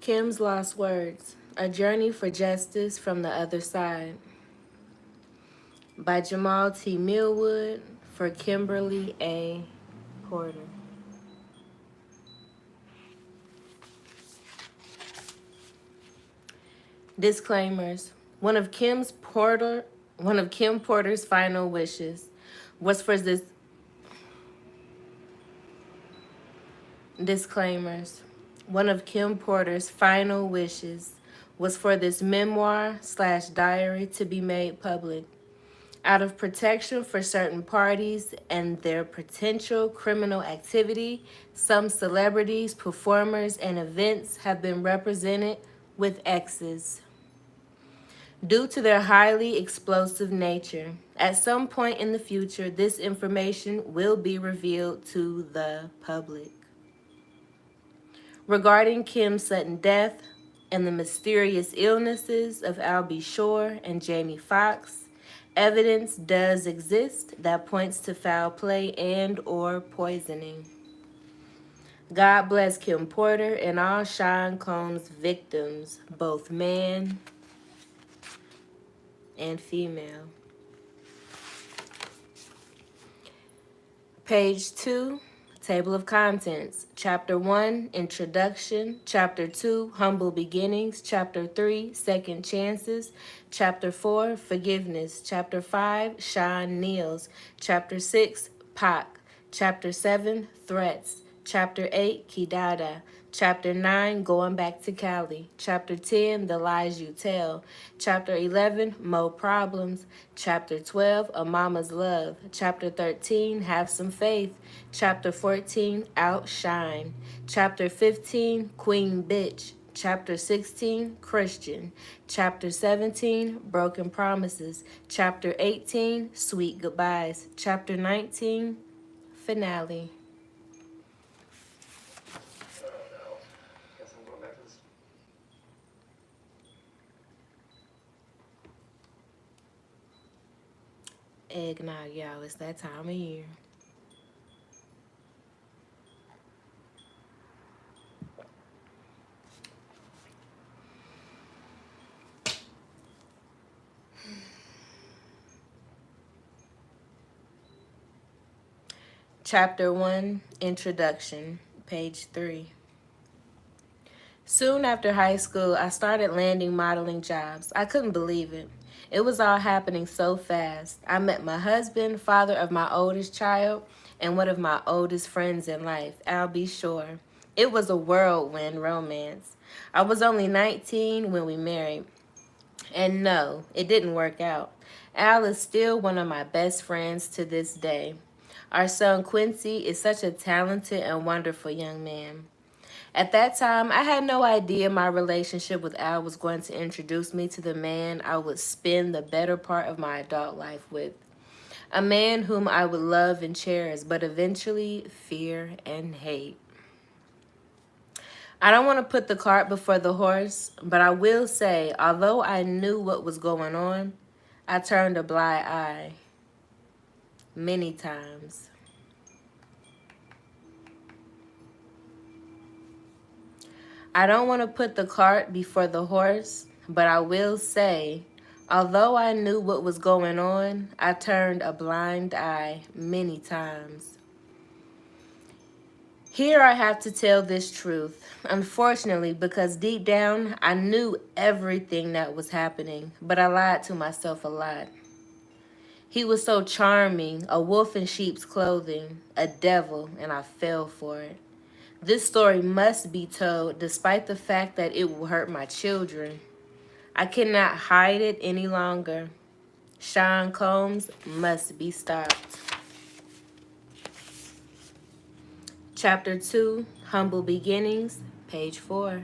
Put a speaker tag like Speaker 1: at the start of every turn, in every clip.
Speaker 1: Kim's Lost Words, A Journey for Justice from the Other Side by Jamal T. Millwood for Kimberly A. Porter. Disclaimers. One of Kim Porter's final wishes was for this Disclaimers. One of Kim Porter's final wishes was for this memoir/diary to be made public. Out of protection for certain parties and their potential criminal activity, some celebrities, performers, and events have been represented with X's. Due to their highly explosive nature, at some point in the future, this information will be revealed to the public. Regarding Kim's sudden death and the mysterious illnesses of Albie Shore and Jamie Foxx, evidence does exist that points to foul play and or poisoning. God bless Kim Porter and all Sean Combs victims, both man and female. Page 2, Table of Contents. Chapter 1, Introduction. Chapter 2, Humble Beginnings. Chapter 3, Second Chances. Chapter 4, Forgiveness. Chapter 5, Sean Kneels. Chapter 6, Pac. Chapter 7, Threats. Chapter 8, Kidada. Chapter 9, Going Back to Cali. Chapter 10, The Lies You Tell. Chapter 11, Mo Problems. Chapter 12, A Mama's Love. Chapter 13, Have Some Faith. Chapter 14, Outshine. Chapter 15, Queen Bitch. Chapter 16, Christian. Chapter 17, Broken Promises. Chapter 18, Sweet Goodbyes. Chapter 19, Finale. Eggnog, y'all. It's that time of year. Chapter 1, Introduction, page 3. Soon after high school, I started landing modeling jobs. I couldn't believe it. It was all happening so fast. I met my husband, father of my oldest child, and one of my oldest friends in life, Albie Shore. It was a whirlwind romance. I was only 19 when we married. And no, it didn't work out. Al is still one of my best friends to this day. Our son Quincy is such a talented and wonderful young man. At that time, I had no idea my relationship with Al was going to introduce me to the man I would spend the better part of my adult life with. A man whom I would love and cherish, but eventually fear and hate. I don't want to put the cart before the horse, but I will say, although I knew what was going on, I turned a blind eye many times. I don't want to put the cart before the horse, but I will say, although I knew what was going on, I turned a blind eye many times. Here I have to tell this truth, unfortunately, because deep down I knew everything that was happening, but I lied to myself a lot. He was so charming, a wolf in sheep's clothing, a devil, and I fell for it. This story must be told despite the fact that it will hurt my children. I cannot hide it any longer. Sean Combs must be stopped. Chapter 2, Humble Beginnings, page 4.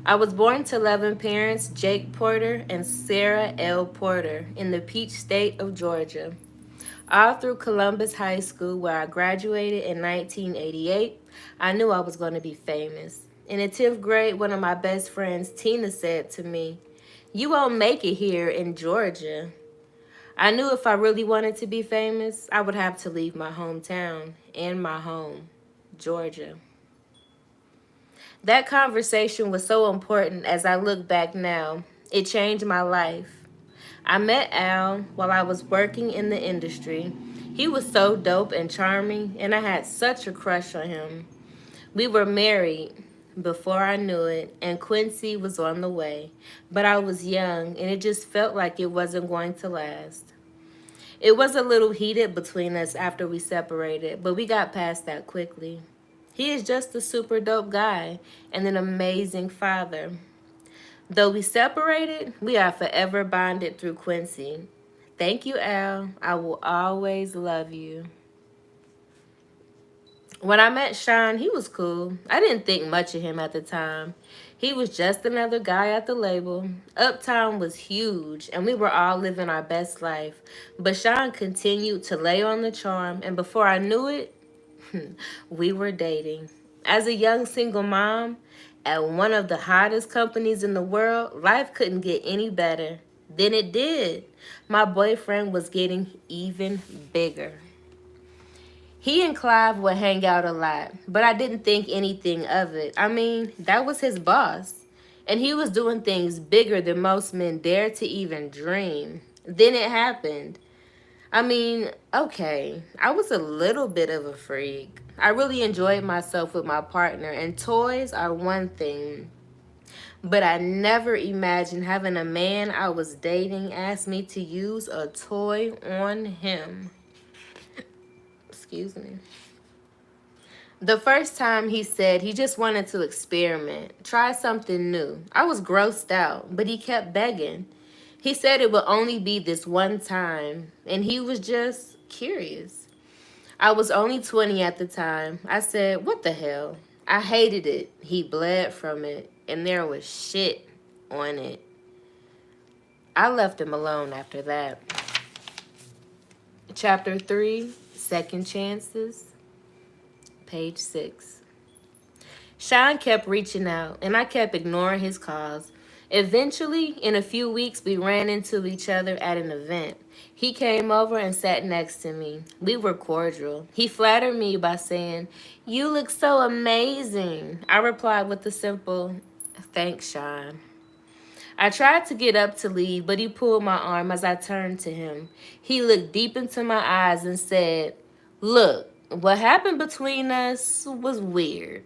Speaker 1: I was born to loving parents Jake Porter and Sarah L. Porter in the Peach State of Georgia. All through Columbus High School, where I graduated in 1988, I knew I was going to be famous. In the 10th grade, one of my best friends, Tina, said to me, "You won't make it here in Georgia." I knew if I really wanted to be famous, I would have to leave my hometown and my home, Georgia. That conversation was so important as I look back now. It changed my life. I met Al while I was working in the industry. He was so dope and charming, and I had such a crush on him. We were married before I knew it, and Quincy was on the way. But I was young, and it just felt like it wasn't going to last. It was a little heated between us after we separated, but we got past that quickly. He is just a super dope guy and an amazing father. Though we separated, we are forever bonded through Quincy. Thank you, Al. I will always love you. When I met Sean, he was cool. I didn't think much of him at the time. He was just another guy at the label. Uptown was huge, and we were all living our best life. But Sean continued to lay on the charm, and before I knew it, we were dating. As a young single mom at one of the hottest companies in the world, life couldn't get any better. Then it did. My boyfriend was getting even bigger. He and Clive would hang out a lot, but I didn't think anything of it. I mean, that was his boss. And he was doing things bigger than most men dare to even dream. Then it happened. I mean, okay, I was a little bit of a freak. I really enjoyed myself with my partner, and toys are one thing. But I never imagined having a man I was dating ask me to use a toy on him. Excuse me. The first time he said he just wanted to experiment, try something new. I was grossed out, but he kept begging. He said it would only be this one time, and he was just curious. I was only 20 at the time. I said, what the hell? I hated it. He bled from it, and there was shit on it. I left him alone after that. Chapter 3, Second Chances, page 6. Sean kept reaching out, and I kept ignoring his calls. Eventually, in a few weeks, we ran into each other at an event. He came over and sat next to me. We were cordial. He flattered me by saying, "You look so amazing." I replied with a simple, "Thanks, Sean." I tried to get up to leave, but he pulled my arm as I turned to him. He looked deep into my eyes and said, "Look, what happened between us was weird.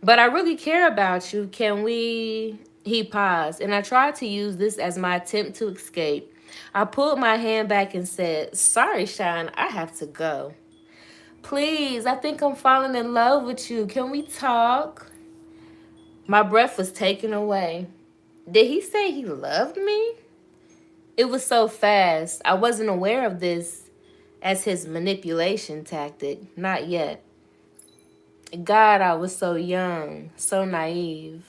Speaker 1: But I really care about you. Can we?" He paused, and I tried to use this as my attempt to escape. I pulled my hand back and said, "Sorry, Sean, I have to go." "Please, I think I'm falling in love with you. Can we talk?" My breath was taken away. Did he say he loved me? It was so fast. I wasn't aware of this as his manipulation tactic. Not yet. God, I was so young, so naive.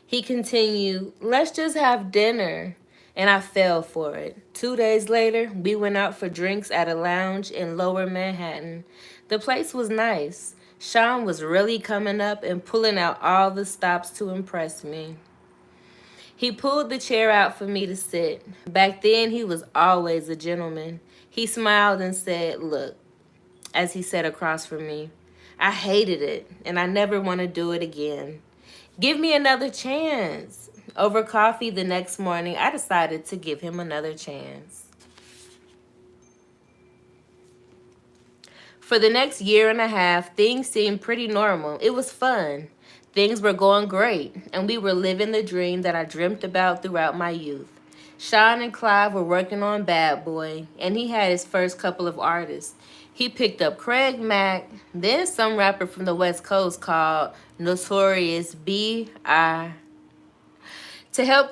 Speaker 1: He continued, "Let's just have dinner." And I fell for it. 2 days later, we went out for drinks at a lounge in Lower Manhattan. The place was nice. Sean was really coming up and pulling out all the stops to impress me. He pulled the chair out for me to sit. Back then, he was always a gentleman. He smiled and said, "Look," as he sat across from me. I hated it, and I never want to do it again. Give me another chance. Over coffee the next morning, I decided to give him another chance. For the next year and a half, things seemed pretty normal. It was fun. Things were going great, and we were living the dream that I dreamt about throughout my youth. Sean and Clive were working on Bad Boy, and he had his first couple of artists. He picked up Craig Mack, then some rapper from the West Coast called Notorious B.I. to help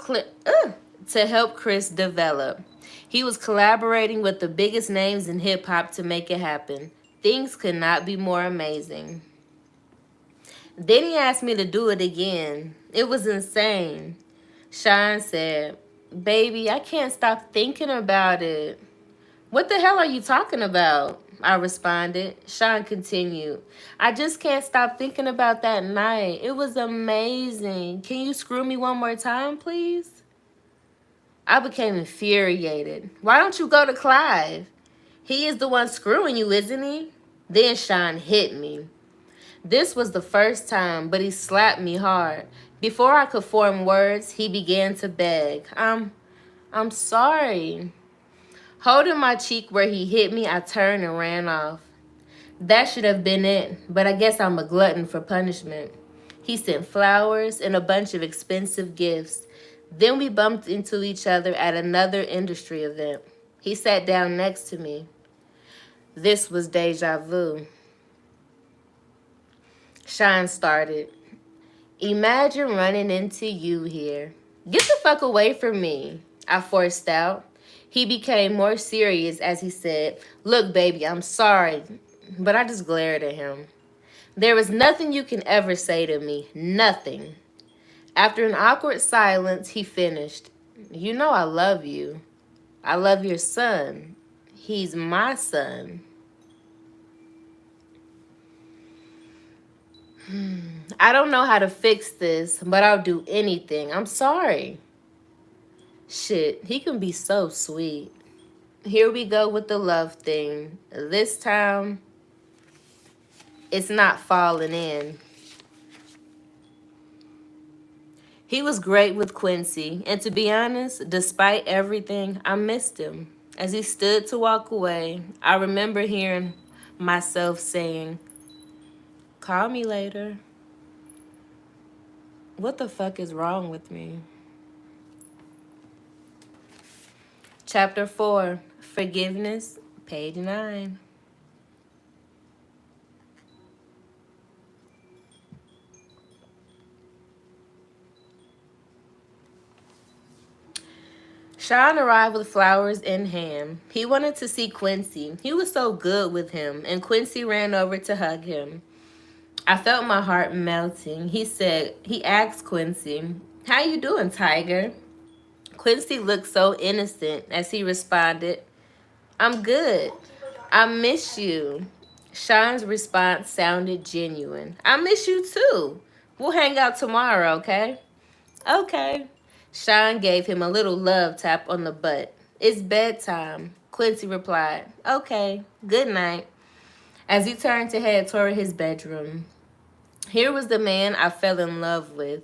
Speaker 1: Chris develop. He was collaborating with the biggest names in hip-hop to make it happen. Things could not be more amazing. Then he asked me to do it again. It was insane. Sean said, "Baby, I can't stop thinking about it." "What the hell are you talking about?" I responded. Sean continued, "I just can't stop thinking about that night. It was amazing. Can you screw me one more time, please?" I became infuriated. "Why don't you go to Clive? He is the one screwing you, isn't he?" Then Sean hit me. This was the first time, but he slapped me hard. Before I could form words, he began to beg. I'm sorry. Holding my cheek where he hit me, I turned and ran off. That should have been it, but I guess I'm a glutton for punishment. He sent flowers and a bunch of expensive gifts. Then we bumped into each other at another industry event. He sat down next to me. This was deja vu. Shine started. Imagine running into you here. Get the fuck away from me, I forced out. He became more serious as he said, look, baby, I'm sorry. But I just glared at him. There is nothing you can ever say to me. Nothing. After an awkward silence, he finished. You know I love you. I love your son. He's my son. I don't know how to fix this, but I'll do anything. I'm sorry. Shit, he can be so sweet. Here we go with the love thing. This time, it's not falling in. He was great with Quincy, and to be honest, despite everything, I missed him. As he stood to walk away, I remember hearing myself saying, call me later. What the fuck is wrong with me? Chapter 4, Forgiveness, page 9. Sean arrived with flowers in hand. He wanted to see Quincy. He was so good with him, and Quincy ran over to hug him. I felt my heart melting. He asked Quincy, how you doing, Tiger? Quincy looked so innocent as he responded, I'm good. I miss you. Sean's response sounded genuine. I miss you too. We'll hang out tomorrow, okay? Okay. Sean gave him a little love tap on the butt. It's bedtime. Quincy replied, okay, good night, as he turned to head toward his bedroom. Here was the man I fell in love with.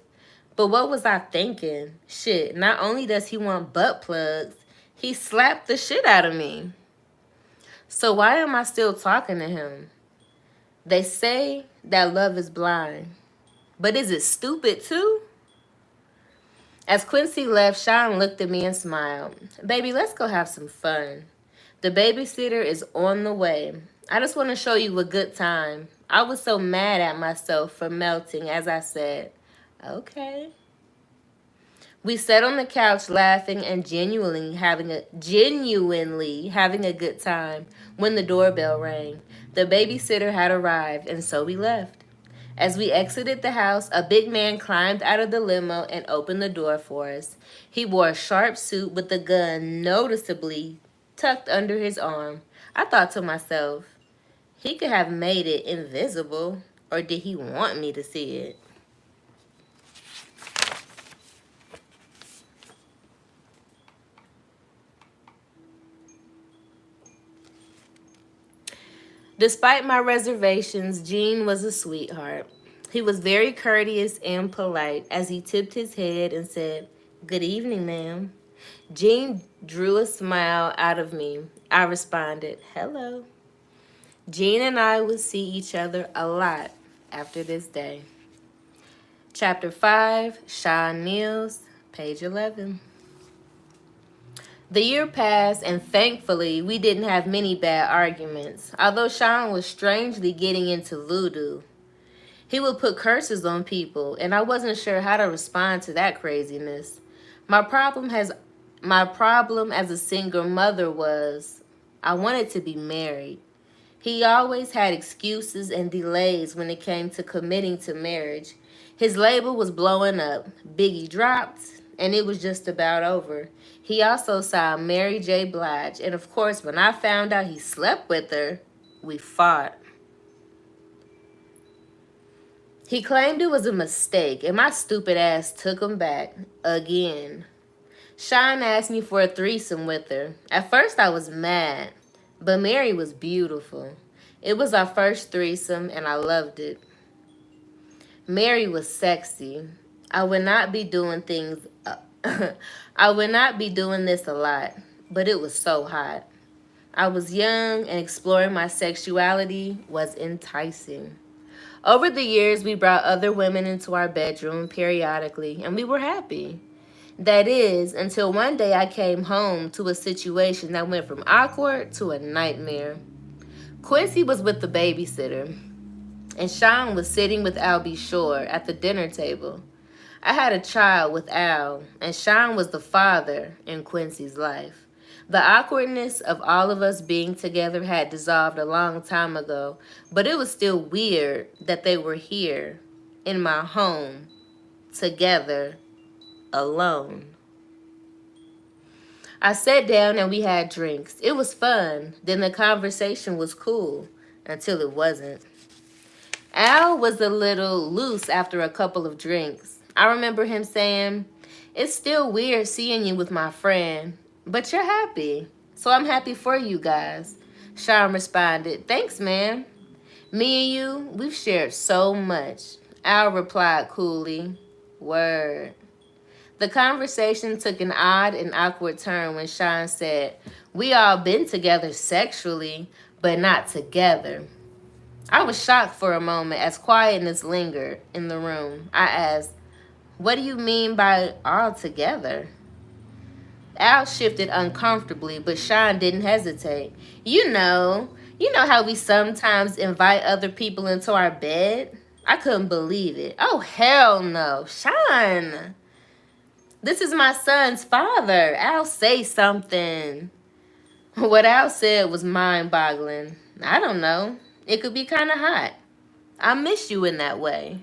Speaker 1: But what was I thinking? Shit, not only does he want butt plugs, he slapped the shit out of me. So why am I still talking to him? They say that love is blind. But is it stupid too? As Quincy left, Sean looked at me and smiled. Baby, let's go have some fun. The babysitter is on the way. I just want to show you a good time. I was so mad at myself for melting as I said, okay. We sat on the couch laughing and genuinely having a good time when the doorbell rang. The babysitter had arrived, and so we left. As we exited the house, a big man climbed out of the limo and opened the door for us. He wore a sharp suit with a gun noticeably tucked under his arm. I thought to myself, he could have made it invisible, or did he want me to see it? Despite my reservations, Gene was a sweetheart. He was very courteous and polite as he tipped his head and said, good evening, ma'am. Gene drew a smile out of me. I responded, hello. Gene and I would see each other a lot after this day. Chapter 5, Sean Niels, page 11. The year passed, and thankfully, we didn't have many bad arguments, although Sean was strangely getting into voodoo. He would put curses on people, and I wasn't sure how to respond to that craziness. My problem as a single mother was I wanted to be married. He always had excuses and delays when it came to committing to marriage. His label was blowing up. Biggie dropped, and it was just about over. He also saw Mary J. Blige, and of course, when I found out he slept with her, we fought. He claimed it was a mistake, and my stupid ass took him back again. Sean asked me for a threesome with her. At first, I was mad, but Mary was beautiful. It was our first threesome, and I loved it. Mary was sexy. I would not be doing things. I would not be doing this a lot, but it was so hot. I was young and exploring my sexuality was enticing. Over the years, we brought other women into our bedroom periodically, and we were happy. That is, until one day I came home to a situation that went from awkward to a nightmare. Quincy was with the babysitter, and Sean was sitting with Albie Shore at the dinner table. I had a child with Al, and Sean was the father in Quincy's life. The awkwardness of all of us being together had dissolved a long time ago, but it was still weird that they were here, in my home, together, alone. I sat down and we had drinks. It was fun. Then the conversation was cool, until it wasn't. Al was a little loose after a couple of drinks. I remember him saying, "It's still weird seeing you with my friend, but you're happy. So I'm happy for you guys." Sean responded, "Thanks, man. Me and you, we've shared so much." Al replied coolly, "Word." The conversation took an odd and awkward turn when Sean said, "We all been together sexually, but not together." I was shocked for a moment as quietness lingered in the room. I asked, "What do you mean by all together?" Al shifted uncomfortably, but Sean didn't hesitate. You know how we sometimes invite other people into our bed?" I couldn't believe it. "Oh, hell no. Sean, this is my son's father. Al, say something." What Al said was mind-boggling. "I don't know. It could be kind of hot. I miss you in that way."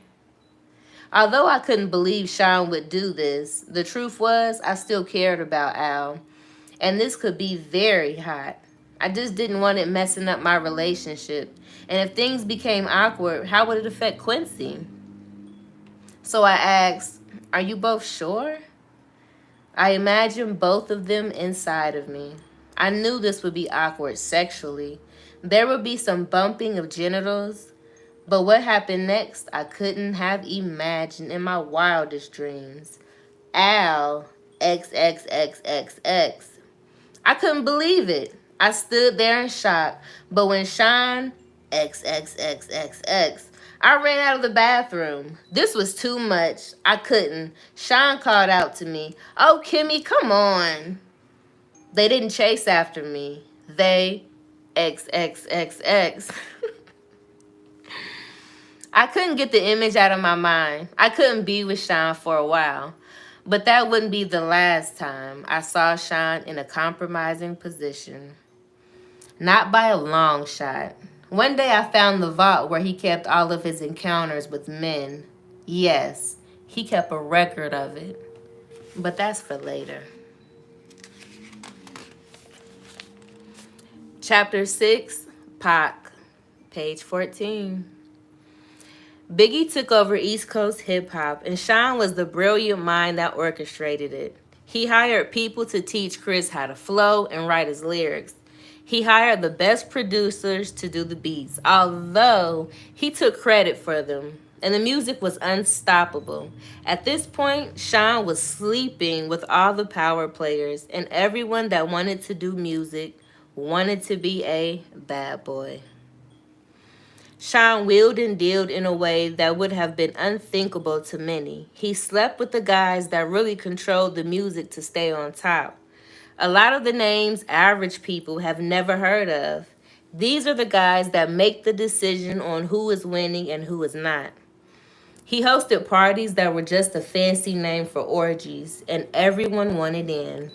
Speaker 1: Although I couldn't believe Sean would do this, the truth was I still cared about Al, and this could be very hot. I just didn't want it messing up my relationship, and if things became awkward, how would it affect Quincy? So I asked, "Are you both sure?" I imagined both of them inside of me. I knew this would be awkward sexually. There would be some bumping of genitals, but what happened next I couldn't have imagined in my wildest dreams. Al, XXXXX. I couldn't believe it. I stood there in shock, but when Sean, XXXXX, I ran out of the bathroom. This was too much. I couldn't. Sean called out to me, "Oh, Kimmy, come on." They didn't chase after me. They, XXXX. I couldn't get the image out of my mind. I couldn't be with Sean for a while. But that wouldn't be the last time I saw Sean in a compromising position. Not by a long shot. One day I found the vault where he kept all of his encounters with men. Yes, he kept a record of it. But that's for later. Chapter 6, Pac, page 14. Biggie took over East Coast hip-hop, and Sean was the brilliant mind that orchestrated it. He hired people to teach Chris how to flow and write his lyrics. He hired the best producers to do the beats, although he took credit for them, and the music was unstoppable. At this point, Sean was sleeping with all the power players, and everyone that wanted to do music wanted to be a bad boy. Sean wheeled and dealed in a way that would have been unthinkable to many. He slept with the guys that really controlled the music to stay on top. A lot of the names average people have never heard of. These are the guys that make the decision on who is winning and who is not. He hosted parties that were just a fancy name for orgies, and everyone wanted in.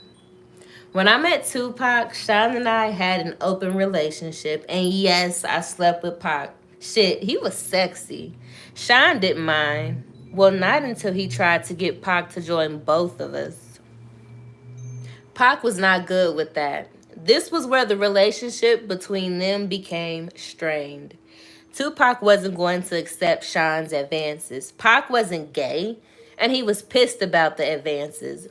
Speaker 1: When I met Tupac, Sean and I had an open relationship, and yes, I slept with Pac. Shit, he was sexy. Sean didn't mind. Well, not until he tried to get Pac to join both of us. Pac was not good with that. This was where the relationship between them became strained. Tupac wasn't going to accept Sean's advances. Pac wasn't gay, and he was pissed about the advances.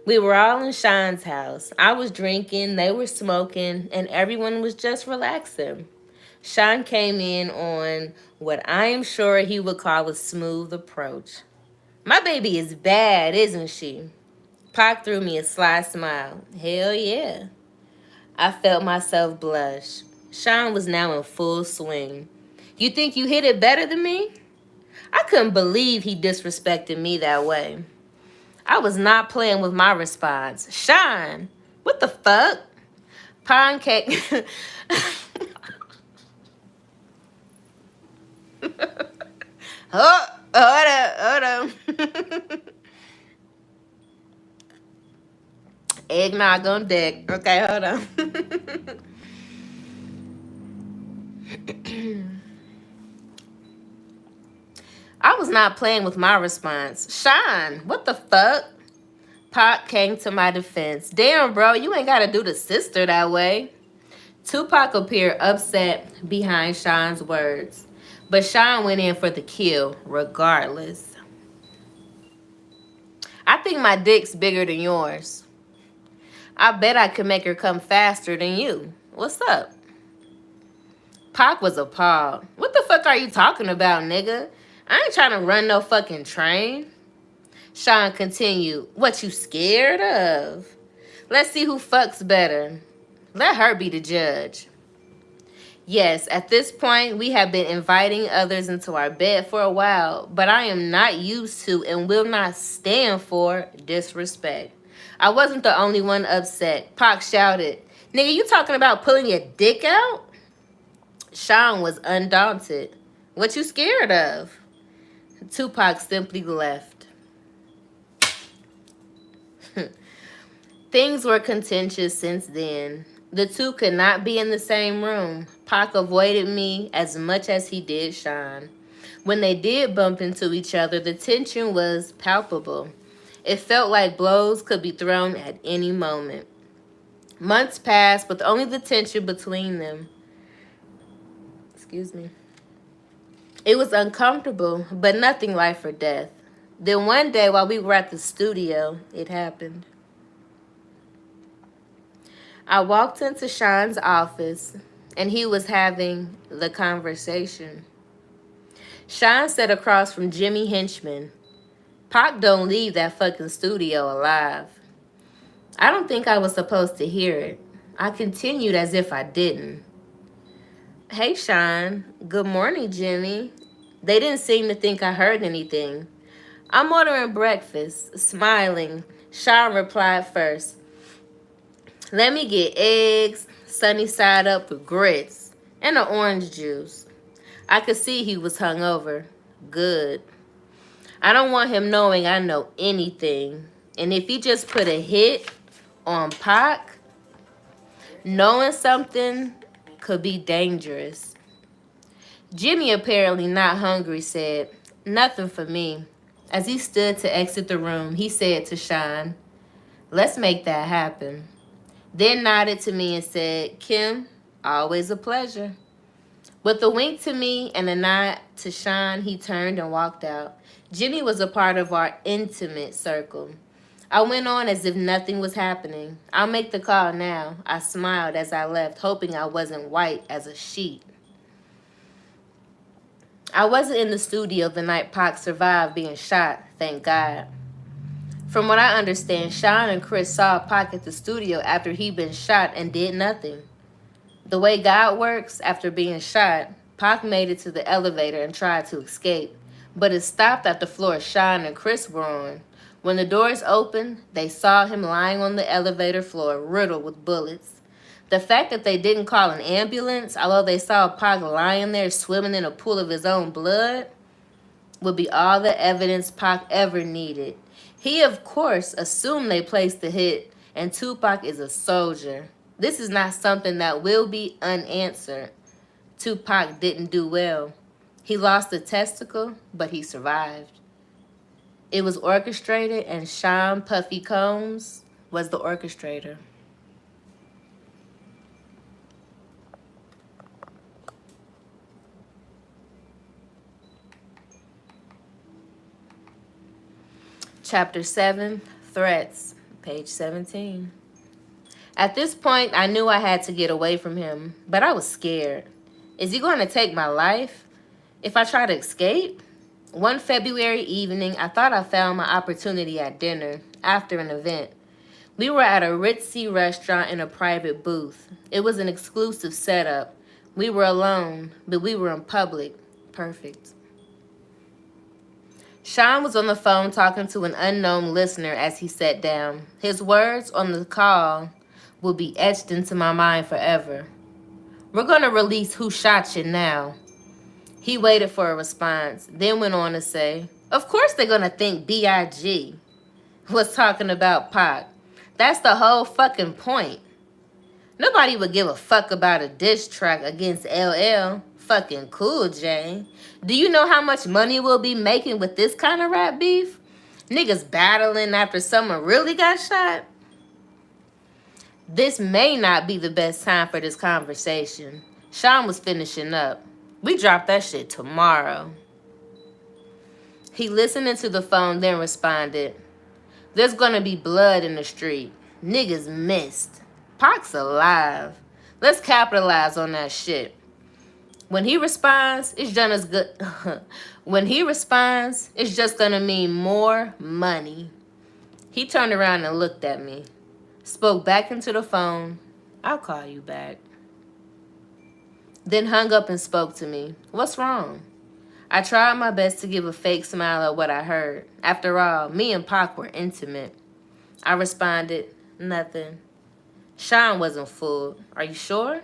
Speaker 1: We were all in Sean's house. I was drinking, they were smoking, and everyone was just relaxing. Sean came in on what I am sure he would call a smooth approach. My baby is bad, isn't she? Pac threw me a sly smile. Hell yeah. I felt myself blush. Sean was now in full swing. You think you hit it better than me? I couldn't believe he disrespected me that way. I was not playing with my response. Sean, what the fuck? Pond cake. Oh, hold up. Eggnog on deck. Okay, hold on. I was not playing with my response. Sean, what the fuck? Pac came to my defense. Damn, bro, you ain't gotta do the sister that way. Tupac appeared upset behind Sean's words, but Sean went in for the kill regardless. I think my dick's bigger than yours. I bet I could make her come faster than you. What's up? Pac was appalled. What the fuck are you talking about, nigga? I ain't trying to run no fucking train. Sean continued. What you scared of? Let's see who fucks better. Let her be the judge. Yes, at this point, we have been inviting others into our bed for a while, but I am not used to and will not stand for disrespect. I wasn't the only one upset. Pac shouted, nigga, you talking about pulling your dick out? Sean was undaunted. What you scared of? Tupac simply left. Things were contentious since then. The two could not be in the same room. Pac avoided me as much as he did Sean. When they did bump into each other, the tension was palpable. It felt like blows could be thrown at any moment. Months passed with only the tension between them. Excuse me. It was uncomfortable, but nothing life or death. Then one day while we were at the studio, it happened. I walked into Sean's office, and he was having the conversation. Sean sat across from Jimmy Henchman. Pac don't leave that fucking studio alive. I don't think I was supposed to hear it. I continued as if I didn't. Hey, Sean. Good morning, Jimmy. They didn't seem to think I heard anything. I'm ordering breakfast. Smiling, Sean replied first. Let me get eggs, sunny side up with grits, and an orange juice. I could see he was hungover. Good. I don't want him knowing I know anything. And if he just put a hit on Pac, knowing something could be dangerous. Jimmy, apparently not hungry, said, nothing for me. As he stood to exit the room, he said to Sean, let's make that happen. Then nodded to me and said, Kim, always a pleasure. With a wink to me and a nod to Sean, he turned and walked out. Jimmy was a part of our intimate circle. I went on as if nothing was happening. I'll make the call now. I smiled as I left, hoping I wasn't white as a sheet. I wasn't in the studio the night Pac survived being shot, thank God. From what I understand, Sean and Chris saw Pac at the studio after he'd been shot and did nothing. The way God works, after being shot, Pac made it to the elevator and tried to escape, but it stopped at the floor Sean and Chris were on. When the doors opened, they saw him lying on the elevator floor, riddled with bullets. The fact that they didn't call an ambulance, although they saw Pac lying there swimming in a pool of his own blood, would be all the evidence Pac ever needed. He, of course, assumed they placed the hit, and Tupac is a soldier. This is not something that will be unanswered. Tupac didn't do well. He lost a testicle, but he survived. It was orchestrated, and Sean Puffy Combs was the orchestrator. Chapter 7, Threats, page 17. At this point, I knew I had to get away from him, but I was scared. Is he going to take my life if I try to escape? One February evening, I thought I found my opportunity at dinner after an event. We were at a ritzy restaurant in a private booth. It was an exclusive setup. We were alone, but we were in public. Perfect. Sean was on the phone talking to an unknown listener as he sat down. His words on the call will be etched into my mind forever. We're going to release Who Shot You now. He waited for a response, then went on to say, of course they're going to think B.I.G. was talking about Pac. That's the whole fucking point. Nobody would give a fuck about a diss track against LL. Fucking Cool J. Do you know how much money we'll be making with this kind of rap beef? Niggas battling after someone really got shot? This may not be the best time for this conversation. Sean was finishing up. We drop that shit tomorrow. He listened into the phone, then responded, there's gonna be blood in the street. Niggas missed. Pac's alive. Let's capitalize on that shit. When he responds, it's just as good. When he responds, it's just gonna mean more money. He turned around and looked at me. Spoke back into the phone. I'll call you back. Then hung up and spoke to me. What's wrong? I tried my best to give a fake smile at what I heard. After all, me and Pac were intimate. I responded, nothing. Sean wasn't fooled. Are you sure?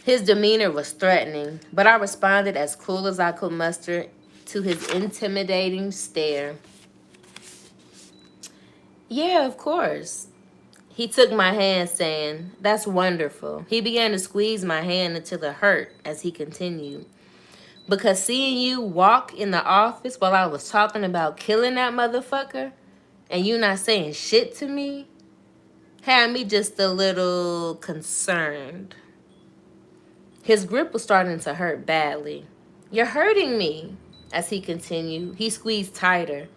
Speaker 1: His demeanor was threatening, but I responded as cool as I could muster to his intimidating stare. Yeah, of course. He took my hand, saying, that's wonderful. He began to squeeze my hand until it hurt as he continued. Because seeing you walk in the office while I was talking about killing that motherfucker and you not saying shit to me had me just a little concerned. His grip was starting to hurt badly. You're hurting me. As he continued, he squeezed tighter.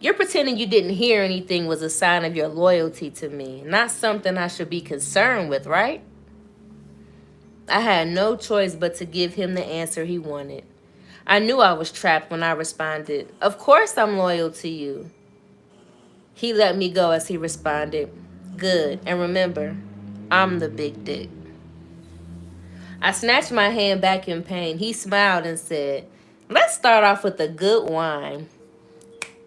Speaker 1: You're pretending you didn't hear anything was a sign of your loyalty to me, not something I should be concerned with, right? I had no choice but to give him the answer he wanted. I knew I was trapped when I responded, of course I'm loyal to you. He let me go as he responded, good, and remember, I'm the big dick. I snatched my hand back in pain. He smiled and said, let's start off with a good wine.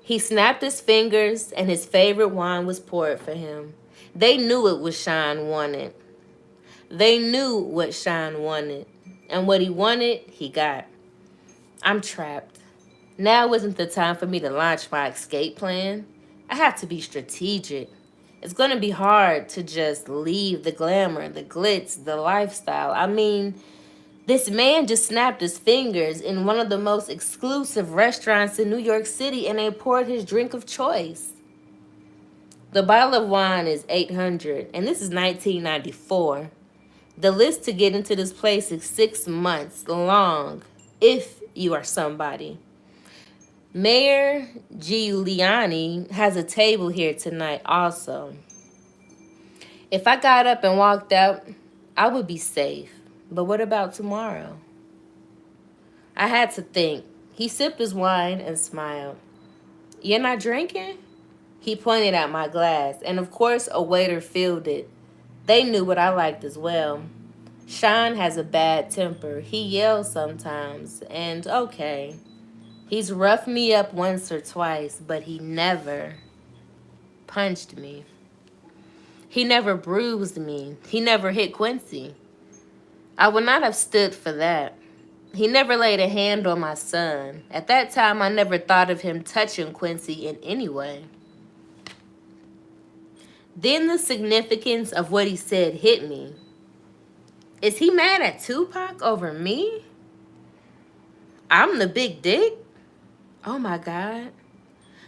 Speaker 1: He snapped his fingers and his favorite wine was poured for him. They knew it was Sean wanted. They knew what Sean wanted. And what he wanted, he got. I'm trapped. Now isn't the time for me to launch my escape plan. I have to be strategic. It's going to be hard to just leave the glamour, the glitz, the lifestyle. I mean, this man just snapped his fingers in one of the most exclusive restaurants in New York City and they poured his drink of choice. The bottle of wine is $800 and this is 1994. The list to get into this place is 6 months long if you are somebody. Mayor Giuliani has a table here tonight also. If I got up and walked out, I would be safe. But what about tomorrow? I had to think. He sipped his wine and smiled. You're not drinking? He pointed at my glass, and of course a waiter filled it. They knew what I liked as well. Sean has a bad temper. He yells sometimes, and okay. He's roughed me up once or twice, but he never punched me. He never bruised me. He never hit Quincy. I would not have stood for that. He never laid a hand on my son. At that time, I never thought of him touching Quincy in any way. Then the significance of what he said hit me. Is he mad at Tupac over me? I'm the big dick? Oh my God.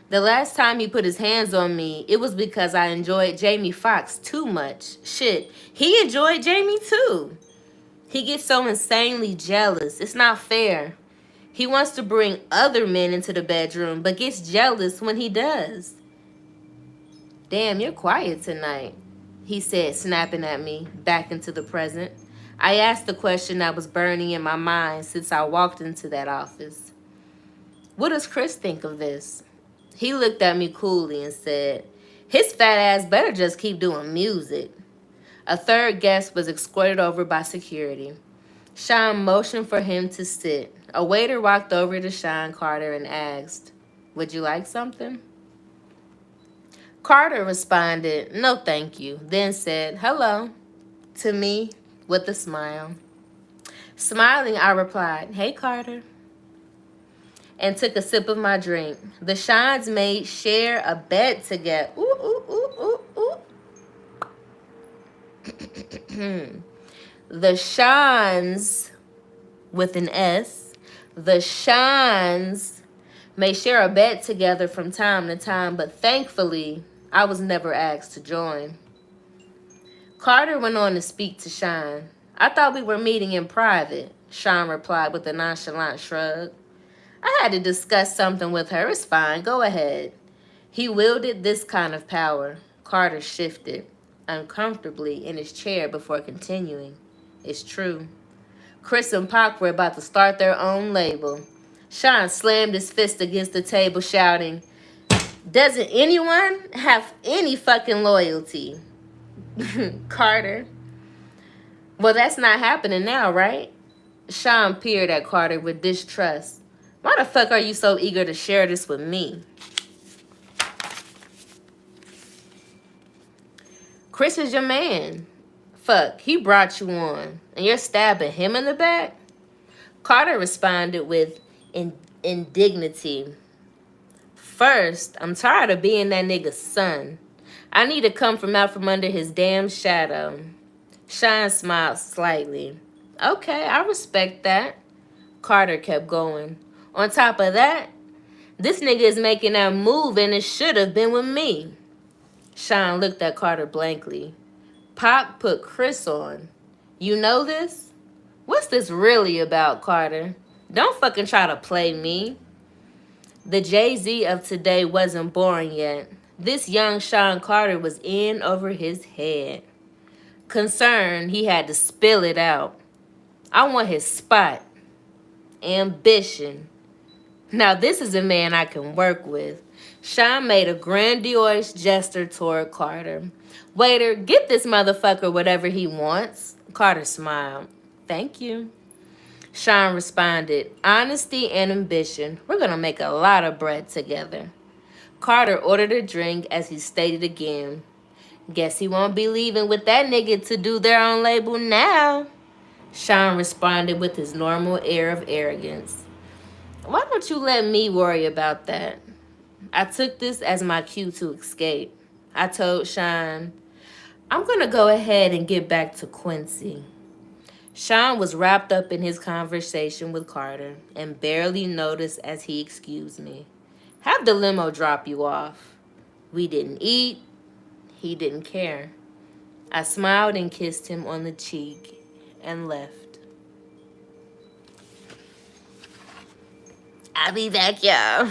Speaker 1: The last time he put his hands on me, it was because I enjoyed Jamie Foxx too much. Shit, he enjoyed Jamie too. He gets so insanely jealous. It's not fair. He wants to bring other men into the bedroom, but gets jealous when he does. Damn, you're quiet tonight, he said, snapping at me, back into the present. I asked the question that was burning in my mind since I walked into that office. What does Chris think of this? He looked at me coolly and said, his fat ass better just keep doing music. A third guest was escorted over by security. Sean motioned for him to sit. A waiter walked over to Sean Carter and asked, would you like something? Carter responded, no thank you, then said, hello, to me with a smile. Smiling, I replied, hey Carter, and took a sip of my drink. The Sean's made share a bed together. Ooh, ooh, ooh, ooh, ooh. The Sean's, with an S, the Sean's may share a bed together from time to time, but thankfully, I was never asked to join. Carter went on to speak to Sean. I thought we were meeting in private, Sean replied with a nonchalant shrug. I had to discuss something with her. It's fine. Go ahead. He wielded this kind of power. Carter shifted uncomfortably in his chair before continuing. It's true. Chris and Pac were about to start their own label. Sean slammed his fist against the table, shouting, doesn't anyone have any fucking loyalty? Carter. Well, that's not happening now, right? Sean peered at Carter with distrust. Why the fuck are you so eager to share this with me? Chris is your man. Fuck, he brought you on, and you're stabbing him in the back? Carter responded with indignity. First, I'm tired of being that nigga's son. I need to come from out from under his damn shadow. Sean smiled slightly. Okay, I respect that. Carter kept going. On top of that, this nigga is making that move and it should have been with me. Sean looked at Carter blankly. Pac put Chris on. You know this? What's this really about, Carter? Don't fucking try to play me. The Jay-Z of today wasn't born yet. This young Sean Carter was in over his head. Concerned, he had to spill it out. I want his spot. Ambition. Now this is a man I can work with. Sean made a grandiose gesture toward Carter. Waiter, get this motherfucker whatever he wants. Carter smiled. Thank you. Sean responded, honesty and ambition. We're gonna make a lot of bread together. Carter ordered a drink as he stated again. Guess he won't be leaving with that nigga to do their own label now. Sean responded with his normal air of arrogance. Why don't you let me worry about that? I took this as my cue to escape. I told Sean, I'm going to go ahead and get back to Quincy. Sean was wrapped up in his conversation with Carter and barely noticed as he excused me. Have the limo drop you off. We didn't eat. He didn't care. I smiled and kissed him on the cheek and left. I'll be back, y'all.